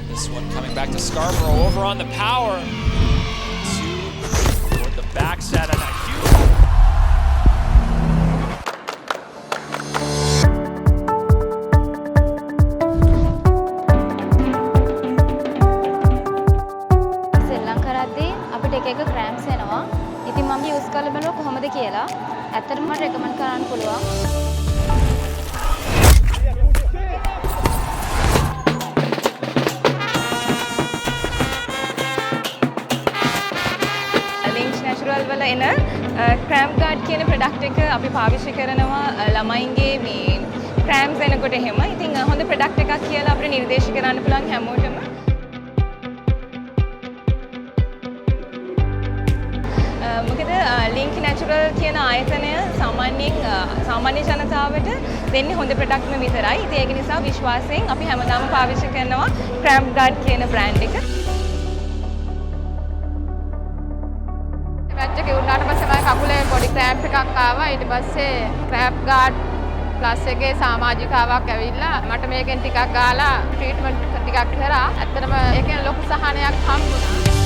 This one coming back to Scarborough over on the power. Toward the backside and a huge. සෙල්ලම් කරද්දී අපිට එක එක ක්‍රෑම්ස් එනවා. ඉතින් මම යූස් කරලා බලුවා කොහොමද කියලා. ඇත්තටම මට රෙකමන්ඩ් කරන්න පුළුවන්. ලින්ක්ස් නැචරල් වල එන ක්‍රෑම්ප් ගාඩ් කියන ප්‍රොඩක්ට් එක අපි පාවිච්චි කරනවා ළමයින්ගේ මේ ක්‍රෑම්ප්ස් එනකොට එහෙම. ඉතින් හොඳ ප්‍රොඩක්ට් එකක් කියලා අපිට නිර්දේශ කරන්න පුළුවන් හැමෝටම. මොකද ලින්ක් නැචරල් කියන ආයතනය සාමාන්‍ය ජනතාවට දෙන්නේ හොඳ ප්‍රොඩක්ට්ම විතරයි. ඉතින් ඒක නිසා විශ්වාසයෙන් අපි හැමදාම පාවිච්චි කරනවා ක්‍රෑම්ප් ගාඩ් කියන බ්‍රෑන්ඩ් එක. මැච් එක උනාට පස්සේ මගේ කකුලේ පොඩි ක්‍රෑම්ප් එකක් ආවා. ඊට පස්සේ ක්‍රෑම්ප් ගාඩ් ප්ලස් එකේ සමාජිකාවක් ඇවිල්ලා මට මේකෙන් ටිකක් ගාලා ට්‍රීට්මන්ට් ටිකක් කරා. ඇත්තටම ඒකෙන් ලොකු සහනයක් හම්බුණා.